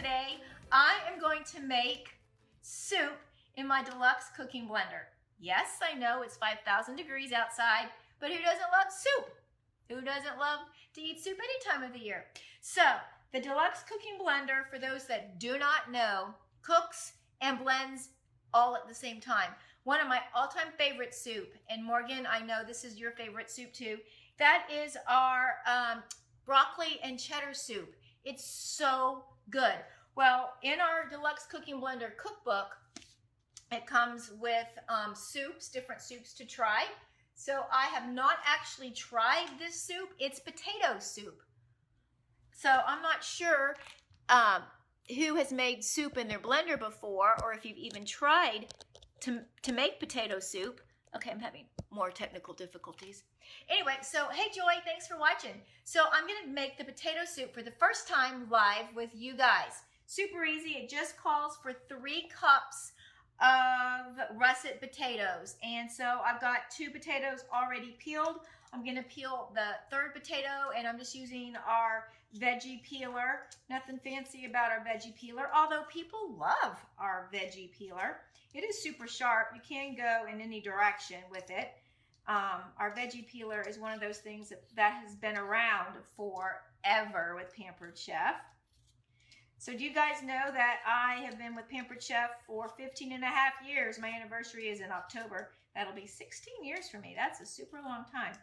today I am going to make soup in my Deluxe cooking blender. Yes, I know it's 5,000 degrees outside, but who doesn't love soup? Who doesn't love to eat soup any time of the year? So the Deluxe cooking blender, for those that do not know, cooks and blends all at the same time. One of my all-time favorite soup, and Morgan, I know this is your favorite soup too, that is our broccoli and cheddar soup. It's so good. Well, in our Deluxe Cooking Blender cookbook, it comes with soups, different soups to try. So I have not actually tried this soup. It's potato soup. So I'm not sure who has made soup in their blender before, or if you've even tried to make potato soup. Okay, I'm having more technical difficulties. Anyway, so hey Joy, thanks for watching. So I'm gonna make the potato soup for the first time live with you guys. Super easy, it just calls for 3 cups of russet potatoes. And so I've got 2 potatoes already peeled. I'm gonna peel the 3rd potato, and I'm just using our veggie peeler. Nothing fancy about our veggie peeler, although people love our veggie peeler. It is super sharp. You can go in any direction with it. Our veggie peeler is one of those things that has been around forever with Pampered Chef. So do you guys know that I have been with Pampered Chef for 15 and a half years? My anniversary is in October. That'll be 16 years for me. That's a super long time.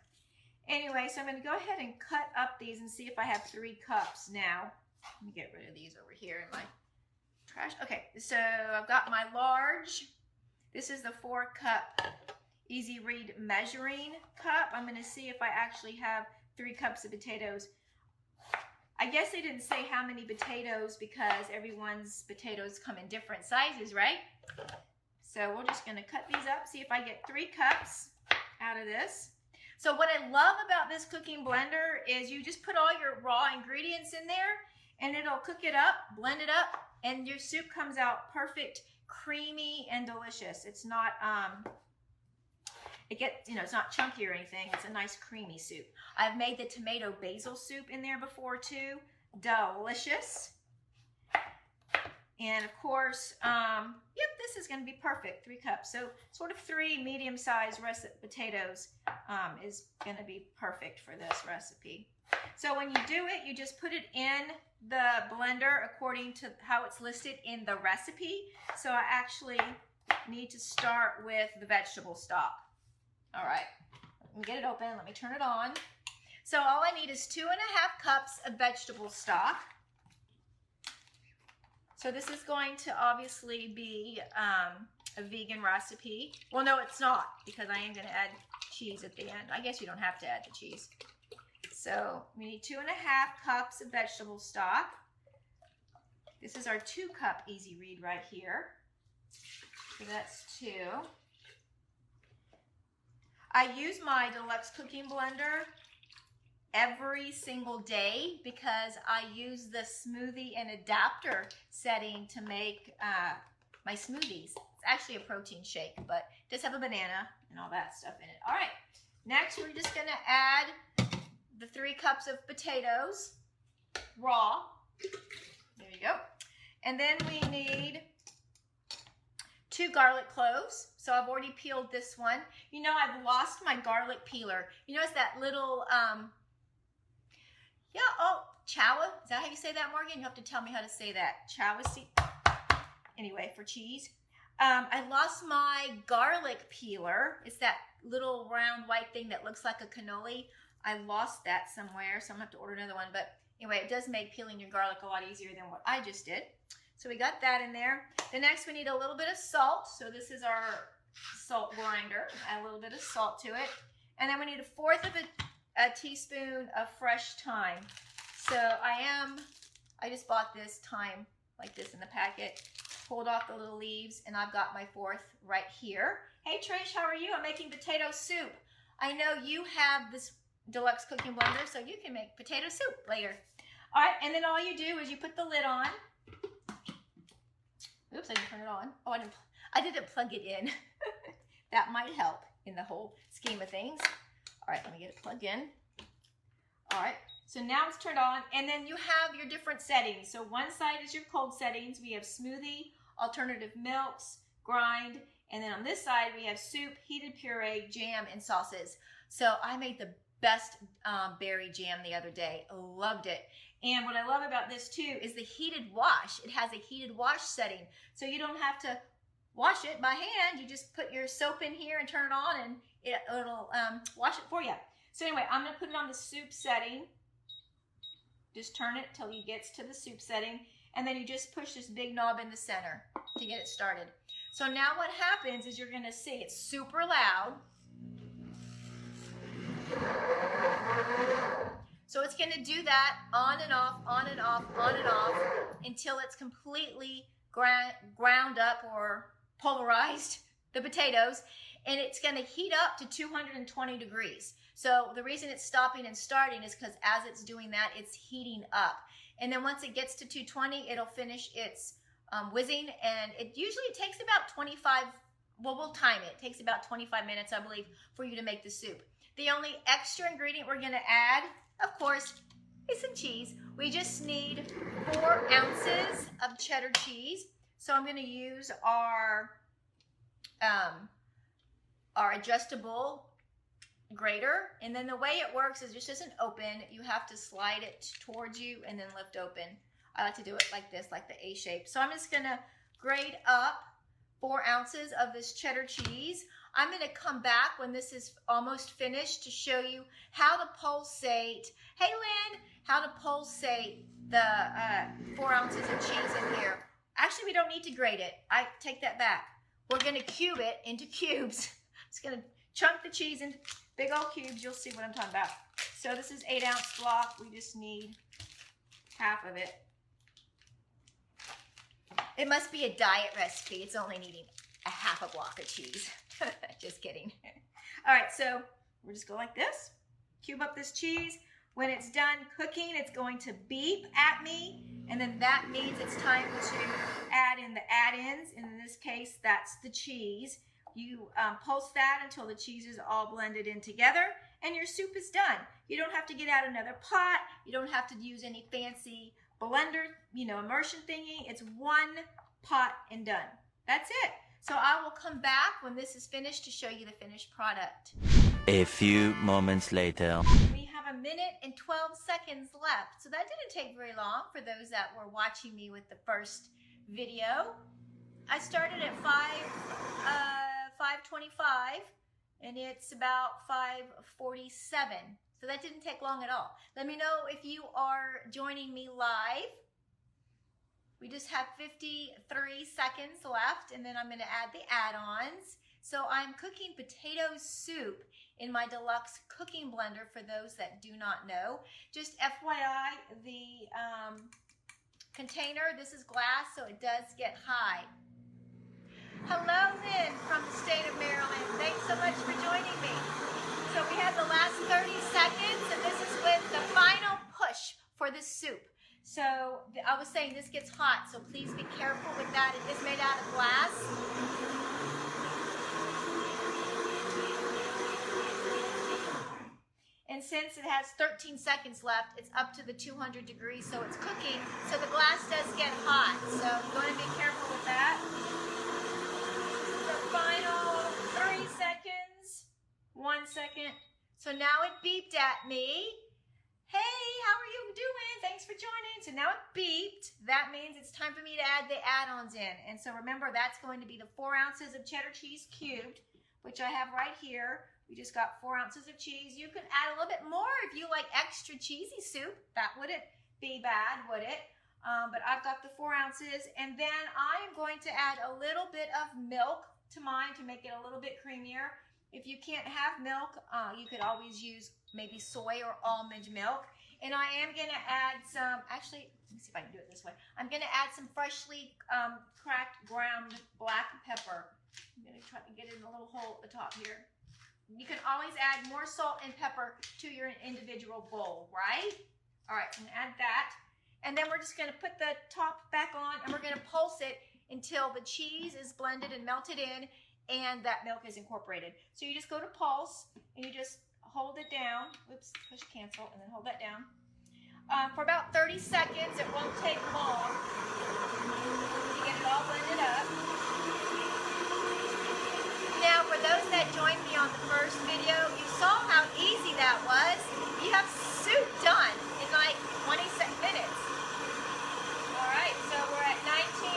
Anyway, so I'm going to go ahead and cut up these and see if I have 3 cups now. Let me get rid of these over here in my trash. Okay, so I've got my large. This is the 4-cup Easy Read measuring cup. I'm going to see if I actually have 3 cups of potatoes. I guess they didn't say how many potatoes because everyone's potatoes come in different sizes, right? So we're just going to cut these up, see if I get 3 cups out of this. So what I love about this cooking blender is you just put all your raw ingredients in there and it'll cook it up, blend it up, and your soup comes out perfect, creamy, and delicious. It's not it's not chunky or anything. It's a nice creamy soup. I've made the tomato basil soup in there before too. Delicious. And of course, yep, this is going to be perfect. 3 cups. So sort of 3 medium-sized russet potatoes is going to be perfect for this recipe. So when you do it, you just put it in the blender according to how it's listed in the recipe. So I actually need to start with the vegetable stock. All right, let me get it open. Let me turn it on. So all I need is 2.5 cups of vegetable stock. So this is going to obviously be a vegan recipe. Well, no, it's not, because I am going to add cheese at the end. I guess you don't have to add the cheese. So we need 2.5 cups of vegetable stock. This is our 2-cup Easy Read right here. So that's 2. I use my Deluxe Cooking Blender every single day because I use the smoothie and adapter setting to make my smoothies. It's actually a protein shake, but it does have a banana and all that stuff in it. All right, next we're just gonna add the 3 cups of potatoes, raw. There you go. And then we need 2 garlic cloves. So I've already peeled this one. You know, I've lost my garlic peeler. You know, it's that little, chawa. Is that how you say that, Morgan? You have to tell me how to say that. Chawa seed. Anyway, for cheese. I lost my garlic peeler. It's that little round white thing that looks like a cannoli. I lost that somewhere, so I'm gonna have to order another one. But anyway, it does make peeling your garlic a lot easier than what I just did. So we got that in there. The next we need a little bit of salt. So this is our salt grinder. Add a little bit of salt to it. And then we need 1/4 of a teaspoon of fresh thyme. So I just bought this thyme like this in the packet, pulled off the little leaves, and I've got my 4th right here. Hey Trish, how are you? I'm making potato soup. I know you have this Deluxe Cooking Blender, so you can make potato soup later. All right, and then all you do is you put the lid on. Oops, I didn't turn it on. Oh, I didn't plug it in. That might help in the whole scheme of things. All right, let me get it plugged in. All right, So now it's turned on, and then you have your different settings. So one side is your cold settings. We have smoothie, alternative milks, grind, and then on this side we have soup, heated puree, jam, and sauces. So I made the best berry jam the other day. Loved it. And what I love about this too is the heated wash. It has a heated wash setting, so you don't have to wash it by hand. You just put your soap in here and turn it on, and it'll wash it for you. So anyway, I'm going to put it on the soup setting. Just turn it till it gets to the soup setting, and then you just push this big knob in the center to get it started. So now what happens is you're going to see it's super loud. So it's going to do that on and off, on and off, on and off until it's completely ground up or pulverized, the potatoes, and it's going to heat up to 220 degrees. So the reason it's stopping and starting is because as it's doing that, it's heating up. And then once it gets to 220, it'll finish its whizzing, and it usually takes about 25, well, we'll time it. It takes about 25 minutes, I believe, for you to make the soup. The only extra ingredient we're going to add, of course, is some cheese. We just need 4 ounces of cheddar cheese. So I'm going to use our adjustable grater, and then the way it works is it just doesn't open. You have to slide it towards you and then lift open. I like to do it like this, like the A shape. So I'm just going to grate up 4 ounces of this cheddar cheese. I'm going to come back when this is almost finished to show you how to pulsate. Hey, Lynn, how to pulsate the 4 ounces of cheese in here. Actually, we don't need to grate it. I take that back. We're going to cube it into cubes. It's going to chunk the cheese into big old cubes. You'll see what I'm talking about. So this is 8-ounce block. We just need half of it. It must be a diet recipe. It's only needing a half a block of cheese. Just kidding. All right, so we'll just go like this. Cube up this cheese. When it's done cooking, it's going to beep at me, and then that means it's time to add in the add-ins. In this case, that's the cheese. You pulse that until the cheese is all blended in together, and your soup is done. You don't have to get out another pot. You don't have to use any fancy blender, immersion thingy. It's one pot and done. That's it. So I will come back when this is finished to show you the finished product. A few moments later. We have 1 minute and 12 seconds left. So that didn't take very long for those that were watching me with the first video. I started at 5:25 and it's about 5:47. So that didn't take long at all. Let me know if you are joining me live. We just have 53 seconds left, and then I'm going to add the add-ons. So I'm cooking potato soup in my Deluxe cooking blender for those that do not know. Just FYI, the container, this is glass, so it does get high. Hello, Lynn, from the state of Maryland. Thanks so much for joining me. So we have the last 30 seconds, and this is with the final push for the soup. So I was saying this gets hot, so please be careful with that. It is made out of glass. And since it has 13 seconds left, it's up to the 200 degrees, so it's cooking. So the glass does get hot, so you want to be careful with that. The final 3 seconds. 1 second. So now it beeped at me. Hey, how are you doing? Thanks for joining. So now it beeped. That means it's time for me to add the add-ons in. And so remember, that's going to be the 4 ounces of cheddar cheese cubed, which I have right here. We just got 4 ounces of cheese. You can add a little bit more if you like extra cheesy soup. That wouldn't be bad, would it? But I've got the 4 ounces. And then I'm going to add a little bit of milk to mine to make it a little bit creamier. If you can't have milk, you could always use maybe soy or almond milk. And I am going to add some, actually, let me see if I can do it this way. I'm going to add some freshly cracked ground black pepper. I'm going to try to get it in a little hole at the top here. You can always add more salt and pepper to your individual bowl, right? All right, I'm going to add that. And then we're just going to put the top back on, and we're going to pulse it until the cheese is blended and melted in, and that milk is incorporated. So you just go to pulse, and you just hold it down. Oops, push cancel, and then hold that down. for about 30 seconds. It won't take long to get it all blended up. Now, for those that joined me on the first video, you saw how easy that was. You have soup done in like 26 minutes. All right, so we're at 19.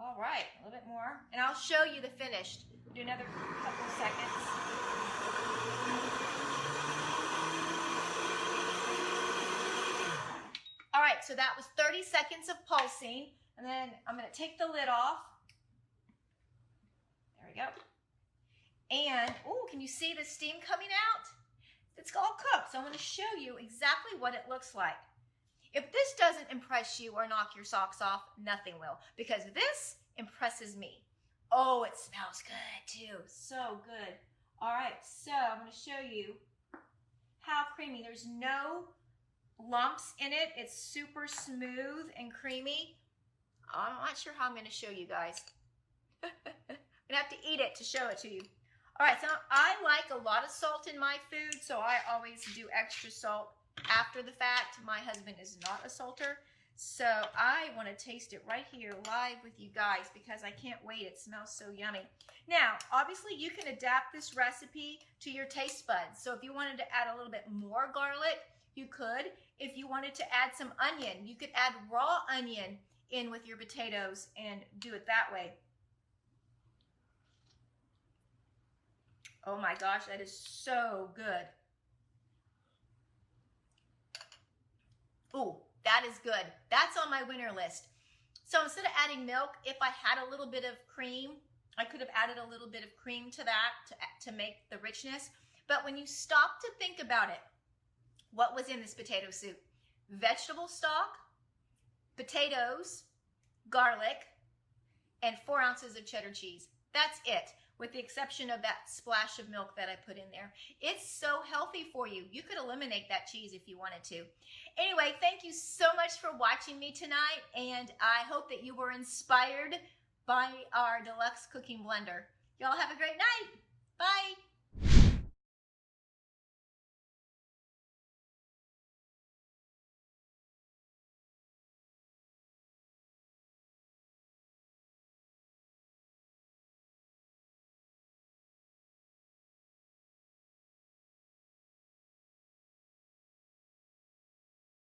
All right, a little bit more. And I'll show you the finished. Do another couple of seconds. All right, so that was 30 seconds of pulsing. And then I'm going to take the lid off. There we go. And, oh, can you see the steam coming out? It's all cooked, so I'm going to show you exactly what it looks like. If this doesn't impress you or knock your socks off, nothing will, because this impresses me. Oh, it smells good too. So good. All right, so I'm going to show you how creamy. There's no lumps in it. It's super smooth and creamy. I'm not sure how I'm going to show you guys. I'm going to have to eat it to show it to you. All right, so I like a lot of salt in my food, so I always do extra salt after the fact. My husband is not a salter, so I want to taste it right here live with you guys because I can't wait. It smells so yummy. Now, obviously, you can adapt this recipe to your taste buds. So if you wanted to add a little bit more garlic, you could. If you wanted to add some onion, you could add raw onion in with your potatoes and do it that way. Oh my gosh, that is so good. Ooh, that is good. That's on my winner list. So instead of adding milk, if I had a little bit of cream, I could have added a little bit of cream to that to make the richness. But when you stop to think about it, what was in this potato soup? Vegetable stock, potatoes, garlic, and 4 ounces of cheddar cheese. That's it, with the exception of that splash of milk that I put in there. It's so healthy for you. You could eliminate that cheese if you wanted to. Anyway, thank you so much for watching me tonight, and I hope that you were inspired by our Deluxe cooking blender. Y'all have a great night. Bye.